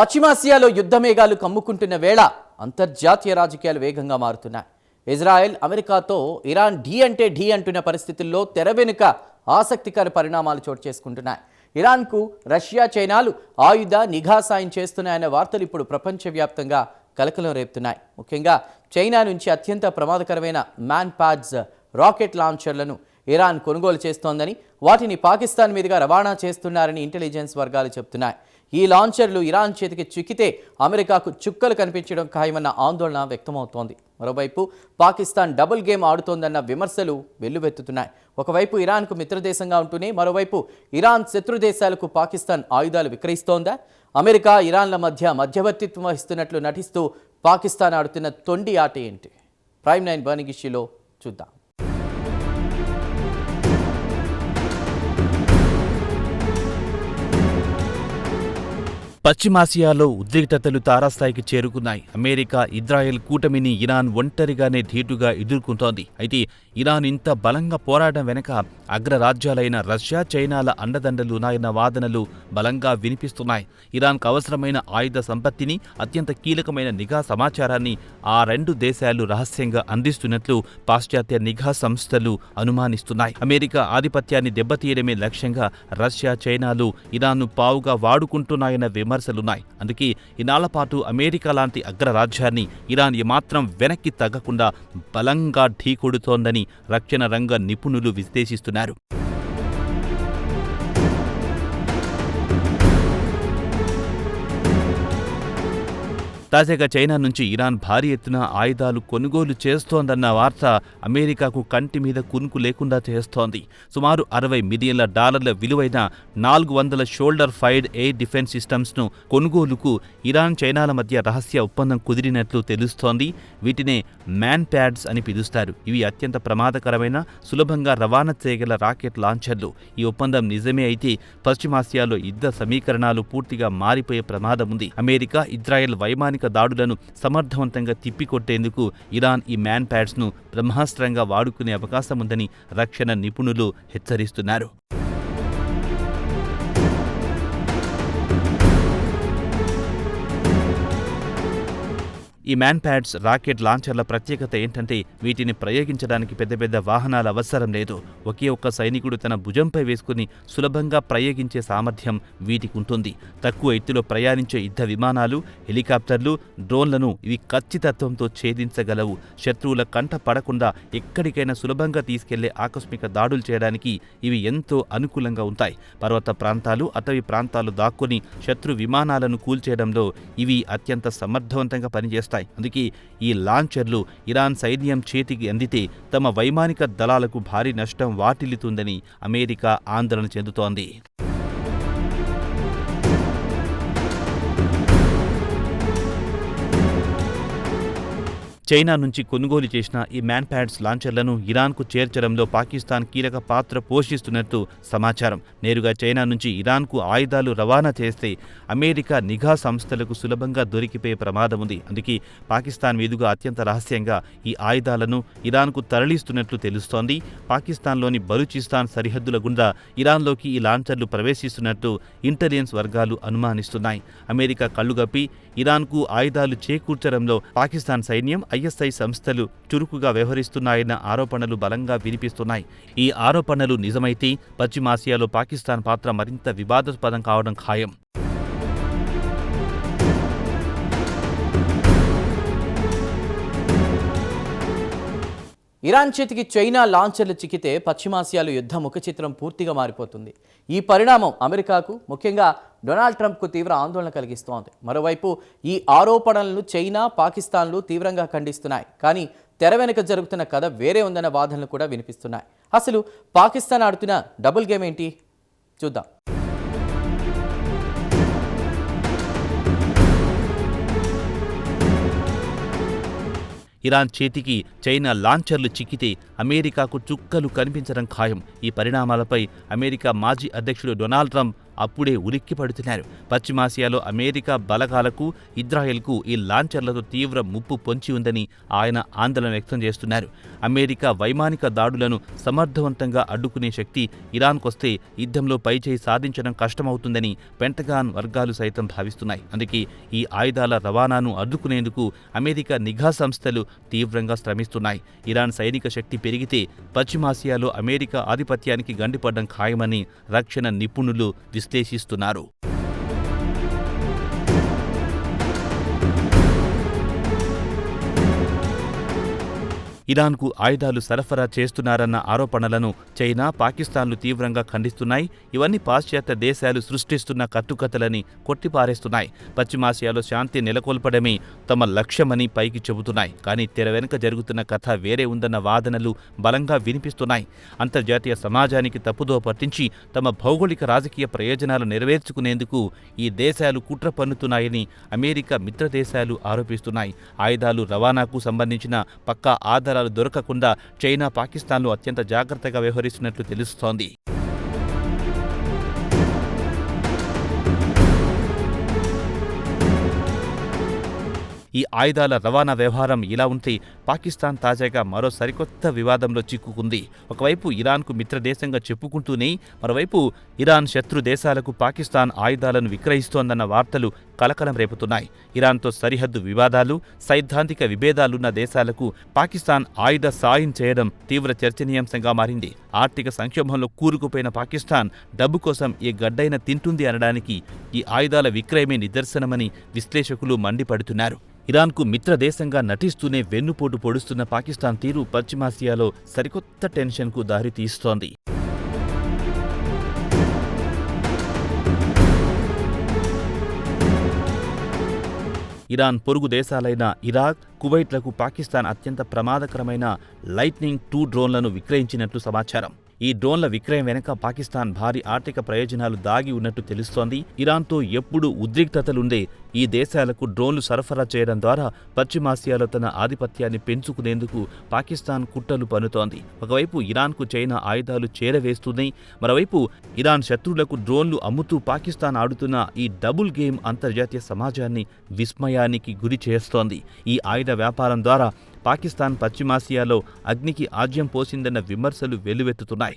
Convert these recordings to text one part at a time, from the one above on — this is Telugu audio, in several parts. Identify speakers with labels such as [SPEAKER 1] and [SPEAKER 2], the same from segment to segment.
[SPEAKER 1] పశ్చిమాసియాలో యుద్ధమేఘాలు కమ్ముకుంటున్న వేళ అంతర్జాతీయ రాజకీయాలు వేగంగా మారుతున్నాయి. ఇజ్రాయెల్, అమెరికాతో ఇరాన్ ఢీ అంటే ఢీ అంటున్న పరిస్థితుల్లో తెర వెనుక ఆసక్తికర పరిణామాలు చోటు చేసుకుంటున్నాయి. ఇరాన్కు రష్యా, చైనాలు ఆయుధ నిఘా సాయం చేస్తున్నాయన్న వార్తలు ఇప్పుడు ప్రపంచవ్యాప్తంగా కలకలం రేపుతున్నాయి. ముఖ్యంగా చైనా నుంచి అత్యంత ప్రమాదకరమైన మ్యాన్ ప్యాడ్స్ రాకెట్ లాంచర్లను ఇరాన్ కొనుగోలు చేస్తోందని, వాటిని పాకిస్తాన్ మీదుగా రవాణా చేస్తున్నారని ఇంటెలిజెన్స్ వర్గాలు చెబుతున్నాయి. ఈ లాంచర్లు ఇరాన్ చేతికి చిక్కితే అమెరికాకు చుక్కలు కనిపించడం ఖాయమన్న ఆందోళన వ్యక్తమవుతోంది. మరోవైపు పాకిస్తాన్ డబుల్ గేమ్ ఆడుతోందన్న విమర్శలు వెల్లువెత్తుతున్నాయి. ఒకవైపు ఇరాన్కు మిత్రదేశంగా ఉంటూనే మరోవైపు ఇరాన్ శత్రు దేశాలకు పాకిస్తాన్ ఆయుధాలు విక్రయిస్తోందా? అమెరికా, ఇరాన్ల మధ్య మధ్యవర్తిత్వం వహిస్తున్నట్లు నటిస్తూ పాకిస్తాన్ ఆడుతున్న తొండి ఆట ఏంటి? ప్రైమ్ 9 బర్నింగ్ ఇష్యూలో చూద్దాం.
[SPEAKER 2] పశ్చిమాసియాలో ఉద్రిక్తతలు తారాస్థాయికి చేరుకున్నాయి. అమెరికా, ఇజ్రాయెల్ కూటమిని ఇరాన్ ఒంటరిగానే ధీటుగా ఎదుర్కొంటోంది. అయితే ఇరాన్ ఇంత బలంగా పోరాటం వెనక అగ్రరాజ్యాలైన రష్యా, చైనాల అండదండలున్నాయన్న వాదనలు బలంగా వినిపిస్తున్నాయి. ఇరాన్కు అవసరమైన ఆయుధ సంపత్తిని, అత్యంత కీలకమైన నిఘా సమాచారాన్ని ఆ రెండు దేశాలు రహస్యంగా అందిస్తున్నట్లు పాశ్చాత్య నిఘా సంస్థలు అనుమానిస్తున్నాయి. అమెరికా ఆధిపత్యాన్ని దెబ్బతీయడమే లక్ష్యంగా రష్యా, చైనాలు ఇరాన్ను పావుగా వాడుకుంటున్నాయన్న విమర్శలున్నాయి. అందుకే ఇన్నాళ్ల పాటు అమెరికా లాంటి అగ్రరాజ్యాన్ని ఇరాన్ ఏమాత్రం వెనక్కి తగ్గకుండా బలంగా ఢీకొడుతోందని రక్షణ రంగ నిపుణులు విశ్లేషిస్తున్నారు. తాజాగా చైనా నుంచి ఇరాన్ భారీ ఎత్తున ఆయుధాలు కొనుగోలు చేస్తోందన్న వార్త అమెరికాకు కంటి మీద కునుకు లేకుండా చేస్తోంది. సుమారు $60 మిలియన్ల విలువైన 400 షోల్డర్ ఫైర్డ్ ఎయిర్ డిఫెన్స్ సిస్టమ్స్ను కొనుగోలుకు ఇరాన్, చైనాల మధ్య రహస్య ఒప్పందం కుదిరినట్లు తెలుస్తోంది. వీటినే మ్యాన్ ప్యాడ్స్ అని పిలుస్తారు. ఇవి అత్యంత ప్రమాదకరమైన, సులభంగా రవాణా చేయగల రాకెట్ లాంచర్లు. ఈ ఒప్పందం నిజమే అయితే పశ్చిమాసియాలో యుద్ధ సమీకరణాలు పూర్తిగా మారిపోయే ప్రమాదం ఉంది. అమెరికా, ఇజ్రాయెల్ వైమానిక దాడులను సమర్థవంతంగా తిప్పికొట్టేందుకు ఇరాన్ ఈ మ్యాన్ ప్యాడ్స్ను బ్రహ్మాస్త్రంగా వాడుకునే అవకాశముందని రక్షణ నిపుణులు హెచ్చరిస్తున్నారు. ఈ మ్యాన్ ప్యాడ్స్ రాకెట్ లాంచర్ల ప్రత్యేకత ఏంటంటే వీటిని ప్రయోగించడానికి పెద్ద పెద్ద వాహనాల అవసరం లేదు. ఒకే ఒక్క సైనికుడు తన భుజంపై వేసుకుని సులభంగా ప్రయోగించే సామర్థ్యం వీటికి ఉంటుంది. తక్కువ ఎత్తులో ప్రయాణించే యుద్ధ విమానాలు, హెలికాప్టర్లు, డ్రోన్లను ఇవి ఖచ్చితత్వంతో ఛేదించగలవు. శత్రువుల కంట పడకుండా ఎక్కడికైనా సులభంగా తీసుకెళ్లే ఆకస్మిక దాడులు చేయడానికి ఇవి ఎంతో అనుకూలంగా ఉంటాయి. పర్వత ప్రాంతాలు, అటవీ ప్రాంతాలు దాక్కుని శత్రు విమానాలను కూల్చేయడంలో ఇవి అత్యంత సమర్థవంతంగా పనిచేస్తాయి. అందుకే ఈ లాంచర్లు ఇరాన్ సైన్యం చేతికి అందితే తమ వైమానిక దళాలకు భారీ నష్టం వాటిల్లుతుందని అమెరికా ఆందోళన చెందుతోంది. చైనా నుంచి కొనుగోలు చేసిన ఈ మ్యాన్ ప్యాడ్స్ లాంచర్లను ఇరాన్కు చేర్చడంలో పాకిస్తాన్ కీలక పాత్ర పోషిస్తున్నట్టు సమాచారం. నేరుగా చైనా నుంచి ఇరాన్కు ఆయుధాలు రవాణా చేస్తే అమెరికా నిఘా సంస్థలకు సులభంగా దొరికిపోయే ప్రమాదం ఉంది. అందుకే పాకిస్తాన్ మీదుగా అత్యంత రహస్యంగా ఈ ఆయుధాలను ఇరాన్కు తరలిస్తున్నట్లు తెలుస్తోంది. పాకిస్తాన్లోని బలూచిస్తాన్ సరిహద్దుల గుండా ఇరాన్లోకి ఈ లాంచర్లు ప్రవేశిస్తున్నట్టు ఇంటెలిజెన్స్ వర్గాలు అనుమానిస్తున్నాయి. అమెరికా కళ్లుగప్పి ఇరాన్కు ఆయుధాలు చేకూర్చడంలో పాకిస్తాన్ సైన్యం, ISI సంస్థలు చురుకుగా వ్యవహరిస్తున్నాయన్న ఆరోపణలు బలంగా వినిపిస్తున్నాయి. ఈ ఆరోపణలు నిజమైతే పశ్చిమాసియాలో పాకిస్తాన్ పాత్ర మరింత వివాదాస్పదం కావడం ఖాయం.
[SPEAKER 1] ఇరాన్ చేతికి చైనా లాంచర్లు చిక్కితే పశ్చిమాసియాలో యుద్ధ ముఖచిత్రం పూర్తిగా మారిపోతుంది. ఈ పరిణామం అమెరికాకు, ముఖ్యంగా డొనాల్డ్ ట్రంప్కు తీవ్ర ఆందోళన కలిగిస్తోంది. మరోవైపు ఈ ఆరోపణలను చైనా, పాకిస్తాన్లు తీవ్రంగా ఖండిస్తున్నాయి. కానీ తెర వెనుక జరుగుతున్న కథ వేరే ఉందన్న వాదనలు కూడా వినిపిస్తున్నాయి. అసలు పాకిస్తాన్ ఆడుతున్న డబుల్ గేమ్ ఏంటి? చూద్దాం.
[SPEAKER 2] ఇరాన్ చేతికి చైనా లాంచర్లు చిక్కితే అమెరికాకు చుక్కలు కనిపించడం ఖాయం. ఈ పరిణామాలపై అమెరికా మాజీ అధ్యక్షుడు డొనాల్డ్ ట్రంప్ అప్పుడే ఉలిక్కి పడుతున్నారు. పశ్చిమాసియాలో అమెరికా బలగాలకు, ఇజ్రాయెల్కు ఈ లాంచర్లతో తీవ్ర ముప్పు పొంచి ఉందని ఆయన ఆందోళన వ్యక్తం చేస్తున్నారు. అమెరికా వైమానిక దాడులను సమర్థవంతంగా అడ్డుకునే శక్తి ఇరాన్కొస్తే యుద్ధంలో పైచేయి సాధించడం కష్టమవుతుందని పెంటగాన్ వర్గాలు సైతం భావిస్తున్నాయి. అందుకే ఈ ఆయుధాల రవాణాను అడ్డుకునేందుకు అమెరికా నిఘా సంస్థలు తీవ్రంగా శ్రమిస్తున్నాయి. ఇరాన్ సైనిక శక్తి పెరిగితే పశ్చిమాసియాలో అమెరికా ఆధిపత్యానికి గండిపడ్డం ఖాయమని రక్షణ నిపుణులు విశ్లేషిస్తున్నారు. ఇరాన్కు ఆయుధాలు సరఫరా చేస్తున్నారన్న ఆరోపణలను చైనా, పాకిస్తాన్లు తీవ్రంగా ఖండిస్తున్నాయి. ఇవన్నీ పాశ్చాత్య దేశాలు సృష్టిస్తున్న కట్టుకథలని కొట్టిపారేస్తున్నాయి. పశ్చిమాసియాలో శాంతి నెలకొల్పడమే తమ లక్ష్యమని పైకి చెబుతున్నాయి. కానీ తెర వెనుక జరుగుతున్న కథ వేరే ఉందన్న వాదనలు బలంగా వినిపిస్తున్నాయి. అంతర్జాతీయ సమాజానికి తప్పుదో పట్టించి తమ భౌగోళిక రాజకీయ ప్రయోజనాలు నెరవేర్చుకునేందుకు ఈ దేశాలు కుట్ర పన్నుతున్నాయని అమెరికా మిత్రదేశాలు ఆరోపిస్తున్నాయి. ఆయుధాలు రవాణాకు సంబంధించిన పక్కా ఆధారాలు దొరకకుండా చైనా, పాకిస్తాన్లు అత్యంత జాగ్రత్తగా వ్యవహరిస్తున్నట్లు తెలుస్తోంది. ఈ ఆయుధాల రవాణా వ్యవహారం ఇలా ఉంటే పాకిస్తాన్ తాజాగా మరో సరికొత్త వివాదంలో చిక్కుకుంది. ఒకవైపు ఇరాన్కు మిత్రదేశంగా చెప్పుకుంటూనే మరోవైపు ఇరాన్ శత్రు దేశాలకు పాకిస్తాన్ ఆయుధాలను విక్రయిస్తోందన్న వార్తలు కలకలం రేపుతున్నాయి. ఇరాన్తో సరిహద్దు వివాదాలు, సైద్ధాంతిక విభేదాలున్న దేశాలకు పాకిస్తాన్ ఆయుధ సాయం చేయడం తీవ్ర చర్చనీయాంశంగా మారింది. ఆర్థిక సంక్షోభంలో కూరుకుపోయిన పాకిస్తాన్ డబ్బు కోసం ఏ గడ్డైనా తింటుంది అనడానికి ఈ ఆయుధాల విక్రయమే నిదర్శనమని విశ్లేషకులు మండిపడుతున్నారు. ఇరాన్కు మిత్రదేశంగా నటిస్తూనే వెన్నుపోటు పొడుస్తున్న పాకిస్తాన్ తీరు పశ్చిమాసియాలో సరికొత్త టెన్షన్కు దారితీస్తోంది. ఇరాన్ పొరుగు దేశాలైన ఇరాక్, కువైట్లకు పాకిస్తాన్ అత్యంత ప్రమాదకరమైన లైట్నింగ్ 2 డ్రోన్లను విక్రయించినట్లు సమాచారం. ఈ డ్రోన్ల విక్రయం వెనుక పాకిస్తాన్ భారీ ఆర్థిక ప్రయోజనాలు దాగి ఉన్నట్టు తెలుస్తోంది. ఇరాన్తో ఎప్పుడూ ఉద్రిక్తతలుండే ఈ దేశాలకు డ్రోన్లు సరఫరా చేయడం ద్వారా పశ్చిమాసియాలో తన ఆధిపత్యాన్ని పెంచుకునేందుకు పాకిస్తాన్ కుట్రలు పన్నుతోంది. ఒకవైపు ఇరాన్కు చైనా ఆయుధాలు చేరవేస్తున్నాయి, మరోవైపు ఇరాన్ శత్రువులకు డ్రోన్లు అమ్ముతూ పాకిస్తాన్ ఆడుతున్న ఈ డబుల్ గేమ్ అంతర్జాతీయ సమాజాన్ని విస్మయానికి గురి చేస్తోంది. ఈ ఆయుధ వ్యాపారం ద్వారా పాకిస్తాన్ పశ్చిమాసియాలో అగ్నికి ఆజ్యం పోసిందన్న విమర్శలు వెల్లువెత్తుతున్నాయి.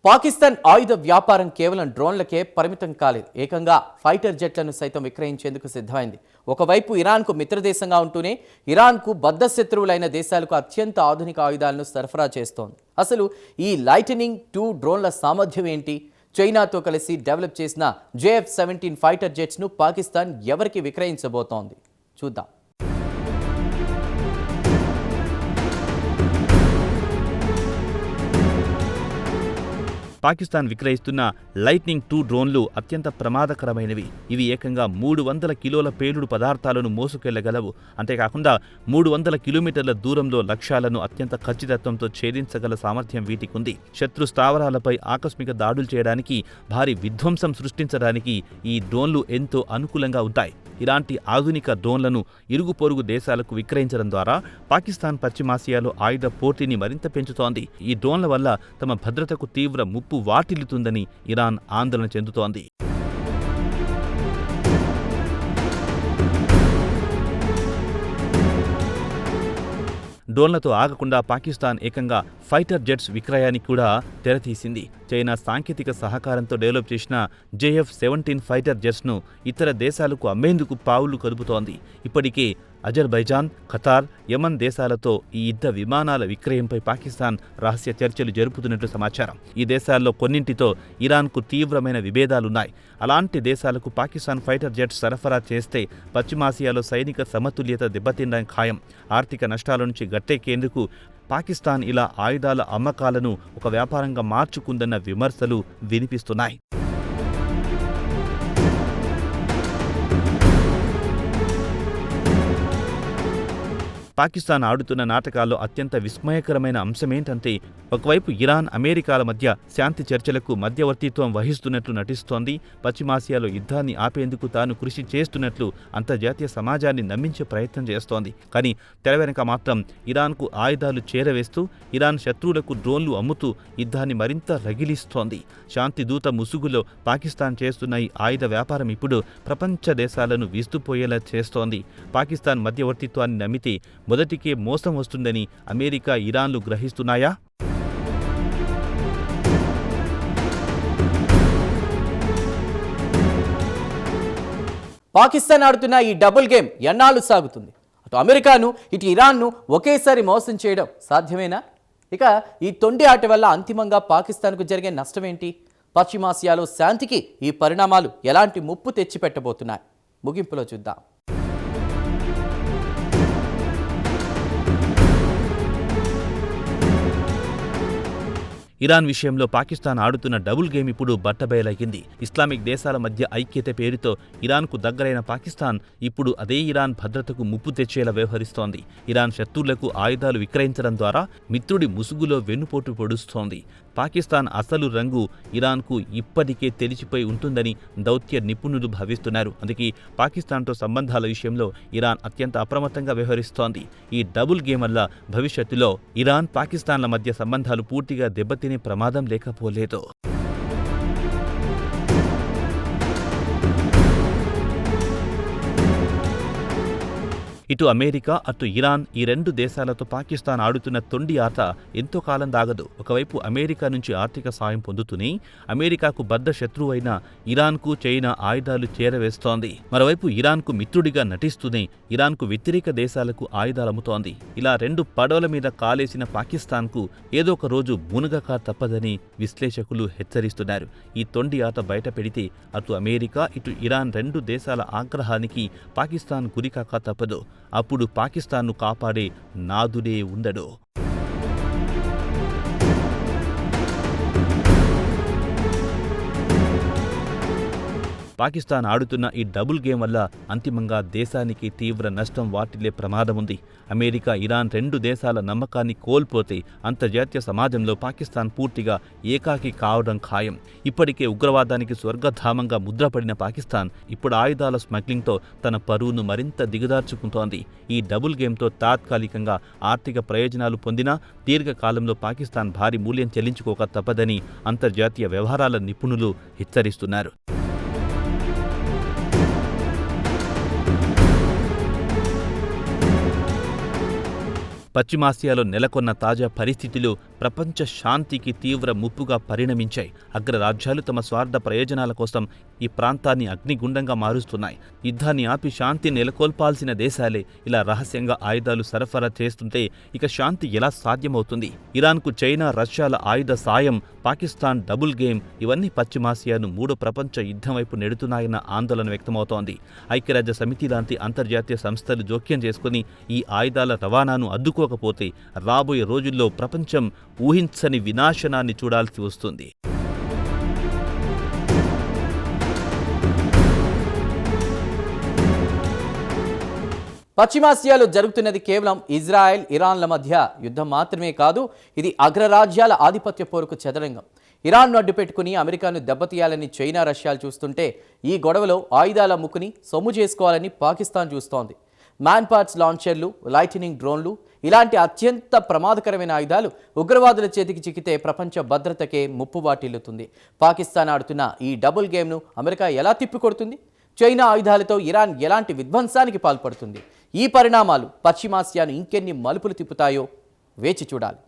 [SPEAKER 1] పాకిస్తాన్ ఆయుధ వ్యాపారం కేవలం డ్రోన్లకే పరిమితం కాలేదు. ఏకంగా ఫైటర్ జెట్లను సైతం విక్రయించేందుకు సిద్ధమైంది. ఒకవైపు ఇరాన్కు మిత్రదేశంగా ఉంటూనే ఇరాన్కు బద్ధశత్రువులైన దేశాలకు అత్యంత ఆధునిక ఆయుధాలను సరఫరా చేస్తోంది. అసలు ఈ లైటనింగ్ 2 డ్రోన్ల సామర్థ్యం ఏంటి? చైనాతో కలిసి డెవలప్ చేసిన JF-17 ఫైటర్ జెట్స్ను పాకిస్తాన్ ఎవరికి విక్రయించబోతోంది? చూద్దాం.
[SPEAKER 2] పాకిస్తాన్ విక్రయిస్తున్న లైట్నింగ్ 2 డ్రోన్లు అత్యంత ప్రమాదకరమైనవి. ఇవి ఏకంగా 300 కిలోల పేలుడు పదార్థాలను మోసుకెళ్లగలవు. అంతేకాకుండా 300 కిలోమీటర్ల దూరంలో లక్ష్యాలను అత్యంత ఖచ్చితత్వంతో ఛేదించగల సామర్థ్యం వీటికుంది. శత్రు స్థావరాలపై ఆకస్మిక దాడులు చేయడానికి, భారీ విధ్వంసం సృష్టించడానికి ఈ డ్రోన్లు ఎంతో అనుకూలంగా ఉంటాయి. ఇలాంటి ఆధునిక డ్రోన్లను ఇరుగు పొరుగు దేశాలకు విక్రయించడం ద్వారా పాకిస్తాన్ పశ్చిమాసియాలో ఆయుధ పోటీని మరింత పెంచుతోంది. ఈ డ్రోన్ల వల్ల తమ భద్రతకు తీవ్ర ముప్పు వాటిల్లుతుందని ఇరాన్ ఆందోళన చెందుతోంది. డ్రోన్లతో ఆగకుండా పాకిస్తాన్ ఏకంగా ఫైటర్ జెట్స్ విక్రయానికి కూడా తెరతీసింది. చైనా సాంకేతిక సహకారంతో డెవలప్ చేసిన JF-17 ఫైటర్ జెట్స్ను ఇతర దేశాలకు అమ్మేందుకు పావులు కదుపుతోంది. ఇప్పటికే అజర్బైజాన్, ఖతార్, యమన్ దేశాలతో ఈ యుద్ధ విమానాల విక్రయంపై పాకిస్తాన్ రహస్య చర్చలు జరుపుతున్నట్లు సమాచారం. ఈ దేశాల్లో కొన్నింటితో ఇరాన్కు తీవ్రమైన విభేదాలున్నాయి. అలాంటి దేశాలకు పాకిస్తాన్ ఫైటర్ జెట్స్ సరఫరా చేస్తే పశ్చిమాసియాలో సైనిక సమతుల్యత దెబ్బతినడం ఖాయం. ఆర్థిక నష్టాల నుంచి గట్టెక్కేందుకు పాకిస్తాన్ ఇలా ఆయుధాల అమ్మకాలను ఒక వ్యాపారంగా మార్చుకుందన్న విమర్శలు వినిపిస్తున్నాయి. పాకిస్తాన్ ఆడుతున్న నాటకాల్లో అత్యంత విస్మయకరమైన అంశమేంటంటే ఒకవైపు ఇరాన్ అమెరికాల మధ్య శాంతి చర్చలకు మధ్యవర్తిత్వం వహిస్తున్నట్లు నటిస్తోంది. పశ్చిమాసియాలో యుద్ధాన్ని ఆపేందుకు తాను కృషి చేస్తున్నట్లు అంతర్జాతీయ సమాజాన్ని నమ్మించే ప్రయత్నం చేస్తోంది. కానీ తెర వెనుక మాత్రం ఇరాన్కు ఆయుధాలు చేరవేస్తూ ఇరాన్ శత్రువులకు డ్రోన్లు అమ్ముతూ యుద్ధాన్ని మరింత రగిలిస్తోంది. శాంతి దూత ముసుగులో పాకిస్తాన్ చేస్తున్న ఈ ఆయుధ వ్యాపారం ఇప్పుడు ప్రపంచ దేశాలను విస్తుపోయేలా చేస్తోంది. పాకిస్తాన్ మధ్యవర్తిత్వాన్ని నమ్మితే మొదటికే మోసం వస్తుందని అమెరికా, ఇరాన్లు గ్రహిస్తున్నాయా?
[SPEAKER 1] పాకిస్తాన్ ఆడుతున్న ఈ డబుల్ గేమ్ ఎన్నాళ్ళు సాగుతుంది? అటు అమెరికాను ఇటు ఇరాన్ను ఒకేసారి మోసం చేయడం సాధ్యమేనా? ఇక ఈ తొండి ఆట వల్ల అంతిమంగా పాకిస్తాన్కు జరిగే నష్టమేంటి? పశ్చిమాసియాలో శాంతికి ఈ పరిణామాలు ఎలాంటి ముప్పు తెచ్చిపెట్టబోతున్నాయి? ముగింపులో చూద్దాం.
[SPEAKER 2] ఇరాన్ విషయంలో పాకిస్తాన్ ఆడుతున్న డబుల్ గేమ్ ఇప్పుడు బట్టబయలయ్యింది. ఇస్లామిక్ దేశాల మధ్య ఐక్యత పేరుతో ఇరాన్కు దగ్గరైన పాకిస్తాన్ ఇప్పుడు అదే ఇరాన్ భద్రతకు ముప్పు తెచ్చేలా వ్యవహరిస్తోంది. ఇరాన్ శత్రువులకు ఆయుధాలు విక్రయించడం ద్వారా మిత్రుడి ముసుగులో వెన్నుపోటు పొడుస్తోంది. పాకిస్తాన్ అసలు రంగు ఇరాన్కు ఇప్పటికే తెలిసిపోయి ఉంటుందని దౌత్య నిపుణులు భావిస్తున్నారు. అందుకే పాకిస్తాన్తో సంబంధాల విషయంలో ఇరాన్ అత్యంత అప్రమత్తంగా వ్యవహరిస్తోంది. ఈ డబుల్ గేమ్ వల్ల భవిష్యత్తులో ఇరాన్, పాకిస్తాన్ల మధ్య సంబంధాలు పూర్తిగా దెబ్బతినే ప్రమాదం లేకపోలేదు. ఇటు అమెరికా, అటు ఇరాన్, ఈ రెండు దేశాలతో పాకిస్తాన్ ఆడుతున్న తొండి ఆట ఎంతో కాలం దాగదు. ఒకవైపు అమెరికా నుంచి ఆర్థిక సాయం పొందుతూనే అమెరికాకు బద్ద శత్రువైన ఇరాన్కు చైనా ఆయుధాలు చేరవేస్తోంది. మరోవైపు ఇరాన్కు మిత్రుడిగా నటిస్తూనే ఇరాన్కు వ్యతిరేక దేశాలకు ఆయుధాలమ్ముతోంది. ఇలా రెండు పడవల మీద కాలేసిన పాకిస్తాన్కు ఏదో ఒక రోజు మునగక తప్పదని విశ్లేషకులు హెచ్చరిస్తున్నారు. ఈ తొండి ఆట బయట పెడితే అటు అమెరికా, ఇటు ఇరాన్ రెండు దేశాల ఆగ్రహానికి పాకిస్తాన్ గురికాక తప్పదు. అప్పుడు పాకిస్తాన్ను కాపాడే నాదుడే ఉండడు. పాకిస్తాన్ ఆడుతున్న ఈ డబుల్ గేమ్ వల్ల అంతిమంగా దేశానికి తీవ్ర నష్టం వాటిల్లే ప్రమాదముంది. అమెరికా, ఇరాన్ రెండు దేశాల నమ్మకాన్ని కోల్పోతే అంతర్జాతీయ సమాజంలో పాకిస్తాన్ పూర్తిగా ఏకాకి కావడం ఖాయం. ఇప్పటికే ఉగ్రవాదానికి స్వర్గధామంగా ముద్రపడిన పాకిస్తాన్ ఇప్పుడు ఆయుధాల స్మగ్లింగ్తో తన పరువును మరింత దిగదార్చుకుంటోంది. ఈ డబుల్ గేమ్తో తాత్కాలికంగా ఆర్థిక ప్రయోజనాలు పొందినా దీర్ఘకాలంలో పాకిస్తాన్ భారీ మూల్యం చెల్లించుకోక తప్పదని అంతర్జాతీయ వ్యవహారాల నిపుణులు హెచ్చరిస్తున్నారు. పశ్చిమాసియాలో నెలకొన్న తాజా పరిస్థితులు ప్రపంచ శాంతికి తీవ్ర ముప్పుగా పరిణమించాయి. అగ్రరాజ్యాలు తమ స్వార్థ ప్రయోజనాల కోసం ఈ ప్రాంతాన్ని అగ్నిగుండంగా మారుస్తున్నాయి. యుద్ధాన్ని ఆపి శాంతి నెలకొల్పాల్సిన దేశాలే ఇలా రహస్యంగా ఆయుధాలు సరఫరా చేస్తుంటే ఇక శాంతి ఎలా సాధ్యమవుతుంది? ఇరాన్కు చైనా, రష్యాల ఆయుధ సాయం, పాకిస్తాన్ డబుల్ గేమ్ ఇవన్నీ పశ్చిమాసియాను మూడో ప్రపంచ యుద్ధం వైపు నెడుతున్నాయన్న ఆందోళన వ్యక్తమవుతోంది. ఐక్యరాజ్య సమితి లాంటి అంతర్జాతీయ సంస్థలు జోక్యం చేసుకుని ఈ ఆయుధాల రవాణాను అడ్డుకోకపోతే రాబోయే రోజుల్లో ప్రపంచం ఊహించని వినాశనాన్ని చూడాల్సి వస్తుంది.
[SPEAKER 1] పశ్చిమాసియాలో జరుగుతున్నది కేవలం ఇజ్రాయెల్, ఇరాన్ల మధ్య యుద్ధం మాత్రమే కాదు, ఇది అగ్రరాజ్యాల ఆధిపత్య పోరుకు చదరంగం. ఇరాన్ను అడ్డుపెట్టుకుని అమెరికాను దెబ్బతీయాలని చైనా, రష్యాలు చూస్తుంటే ఈ గొడవలో ఆయుధాల ముక్కుని సొమ్ము చేసుకోవాలని పాకిస్తాన్ చూస్తోంది. మ్యాన్ పార్ట్స్ లాంచర్లు, లైటనింగ్ డ్రోన్లు ఇలాంటి అత్యంత ప్రమాదకరమైన ఆయుధాలు ఉగ్రవాదుల చేతికి చిక్కితే ప్రపంచ భద్రతకే ముప్పు వాటిల్లుతుంది. పాకిస్తాన్ ఆడుతున్న ఈ డబుల్ గేమ్ను అమెరికా ఎలా తిప్పికొడుతుంది? చైనా ఆయుధాలతో ఇరాన్ ఎలాంటి విధ్వంసానికి పాల్పడుతుంది? ఈ పరిణామాలు పశ్చిమాసియాను ఇంకెన్ని మలుపులు తిప్పుతాయో వేచి చూడాలి.